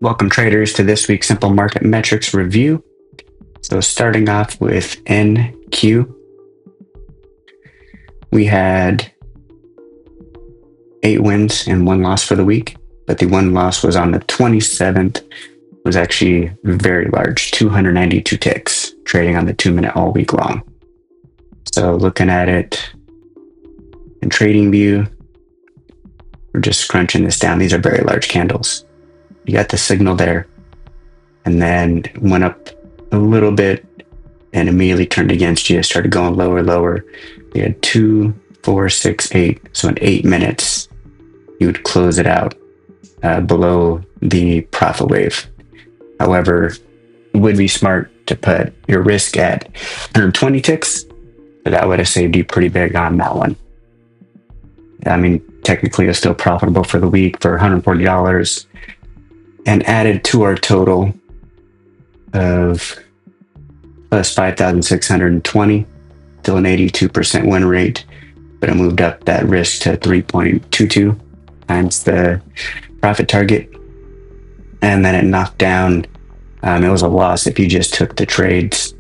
Welcome traders to this week's Simple Market Metrics review. So starting off with NQ, we had 8 wins and 1 loss for the week, but the 1 loss was on the 27th, was actually very large, 292 ticks, trading on the 2-minute all week long. So looking at it in trading view, we're just crunching this down. These are very large candles. You got the signal there, and then went up a little bit and immediately turned against you, started going lower. You had 2, 4, 6, 8. So in 8 minutes, you would close it out below the profit wave. However, it would be smart to put your risk at 120 ticks, but that would have saved you pretty big on that one. I mean, technically it's still profitable for the week for $140, and added to our total of plus 5,620, still an 82% win rate, but it moved up that risk to 3.22 times the profit target. And then it knocked down, it was a loss if you just took the trades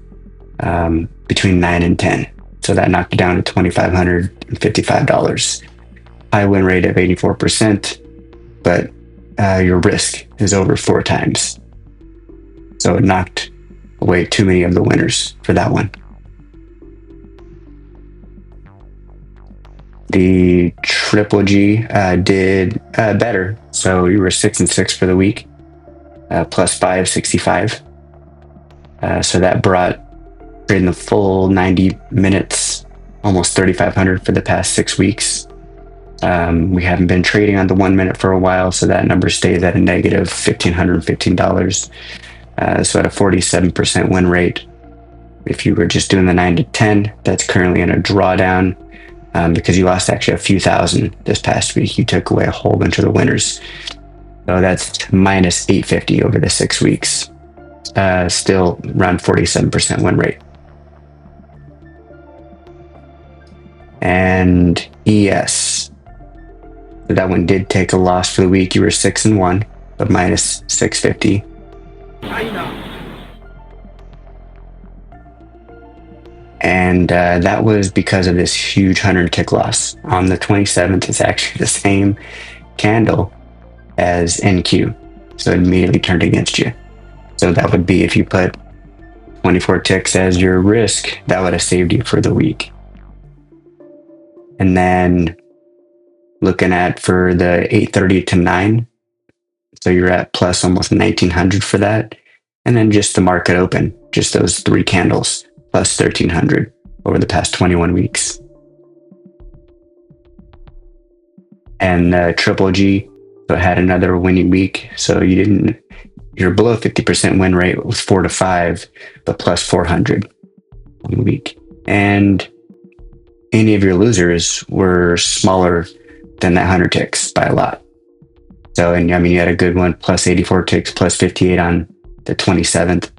between 9 and 10. So that knocked it down to $2,555. High win rate of 84%, but your risk is over 4 times. So it knocked away too many of the winners for that one. The Triple G did better. So you were 6 and 6 for the week, plus 565. So that brought in the full 90 minutes, almost 3,500 for the past 6 weeks. We haven't been trading on the 1 minute for a while, so that number stays at a negative $1,515. So at a 47% win rate. If you were just doing the 9 to 10, that's currently in a drawdown because you lost actually a few thousand this past week. You took away a whole bunch of the winners. So that's minus 850 over the 6 weeks. Still around 47% win rate. And ES. So that one did take a loss for the week. You were 6 and 1, but minus 650. And that was because of this huge 100 tick loss. On the 27th, it's actually the same candle as NQ. So it immediately turned against you. So that would be if you put 24 ticks as your risk, that would have saved you for the week. And then looking at for the 8:30 to 9, so you're at plus almost 1,900 for that. And then just the market open, just those 3 candles, plus 1,300 over the past 21 weeks. And Triple G had another winning week. So you're below 50% win rate. It was 4 to 5, but plus 400 on the week. And any of your losers were smaller than that 100 ticks by a lot. So, and I mean, you had a good one, plus 84 ticks, plus 58 on the 27th.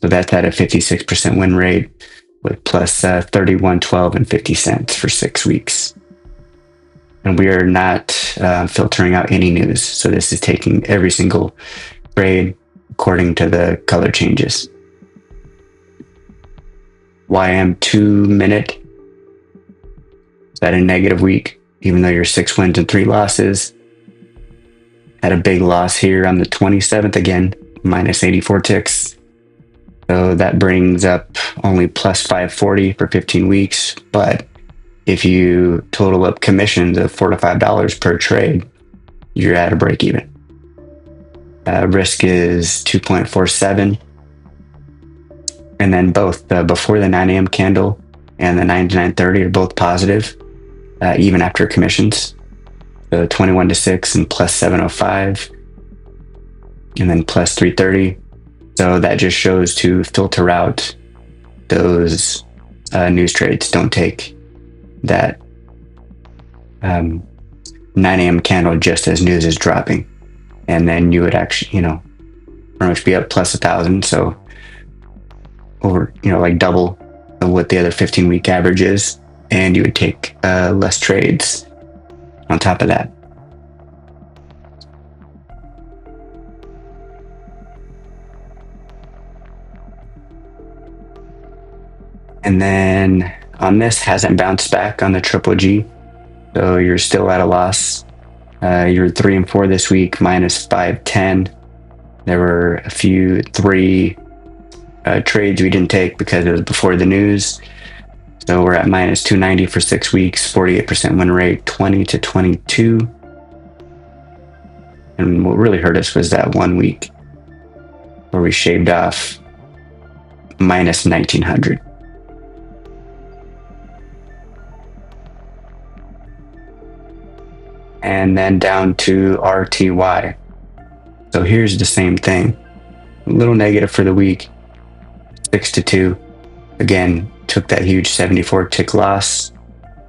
So that's at a 56% win rate with plus 31.12 and 50 cents for 6 weeks. And we are not filtering out any news. So this is taking every single trade according to the color changes. YM 2-minute. Is that a negative week? Even though you're 6 wins and 3 losses. Had a big loss here on the 27th again, minus 84 ticks. So that brings up only plus 540 for 15 weeks. But if you total up commissions of $4 to $5 per trade, you're at a break even. Risk is 2.47. And then both the before the 9 a.m. candle and the 9 to 9:30 are both positive, even after commissions. So 21 to 6 and plus 705, and then plus 330. So that just shows to filter out those news trades. Don't take that 9 a.m. candle just as news is dropping, and then you would actually, pretty much be up plus 1,000. So over, like double what the other 15-week average is, and you would take less trades on top of that. And then on this, hasn't bounced back on the triple G. So you're still at a loss. You're 3 and 4 this week, minus 510. There were a few 3 trades we didn't take because it was before the news. So we're at minus 290 for 6 weeks, 48% win rate, 20 to 22. And what really hurt us was that 1 week where we shaved off minus 1900. And then down to RTY. So here's the same thing. A little negative for the week, 6 to 2. Again, took that huge 74 tick loss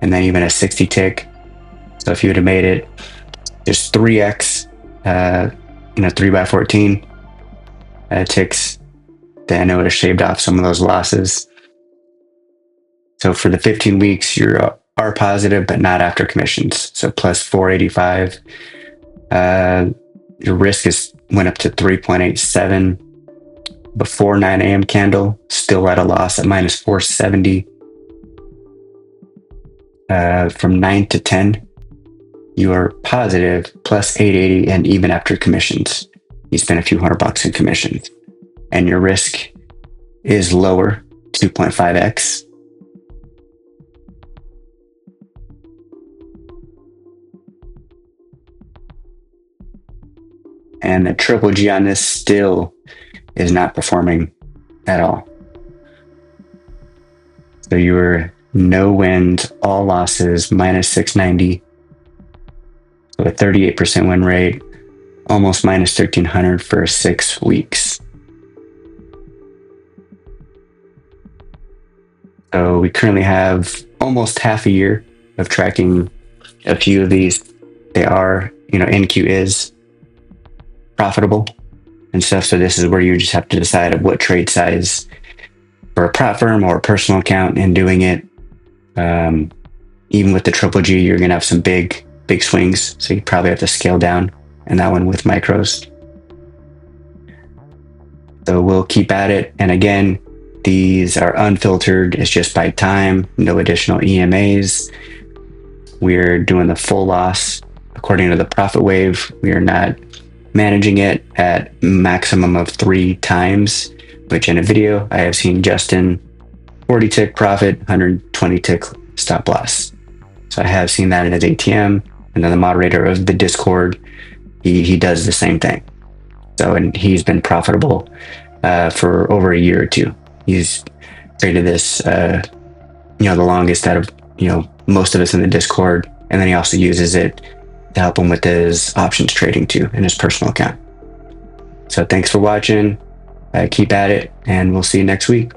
and then even a 60 tick. So if you would have made it just 3x, 3 by 14 ticks, then it would have shaved off some of those losses. So for the 15 weeks, you're R positive, but not after commissions. So plus 485. Your risk went up to 3.87. Before 9 a.m. candle, still at a loss at minus 470. From 9 to 10, you are positive plus 880, and even after commissions, you spend a few $100 in commissions, and your risk is lower, 2.5x. And the triple G on this still is not performing at all. So you were no wins, all losses, minus 690. So a 38% win rate, almost minus 1300 for 6 weeks. So we currently have almost half a year of tracking a few of these. They are, NQ is profitable and stuff. So this is where you just have to decide what trade size for a prop firm or a personal account and doing it. Even with the triple G, you're going to have some big swings. So you probably have to scale down, and that one with micros. So we'll keep at it. And again, these are unfiltered. It's just by time, no additional EMAs. We're doing the full loss according to the profit wave. We are not managing it at maximum of 3 times, which in a video I have seen Justin 40 tick profit, 120 tick stop loss. So I have seen that in his ATM, and then the moderator of the Discord, he does the same thing. So, and he's been profitable for over a year or 2. He's traded this, the longest out of, most of us in the Discord. And then he also uses it to help him with his options trading too in his personal account. So thanks for watching. Keep at it, and we'll see you next week.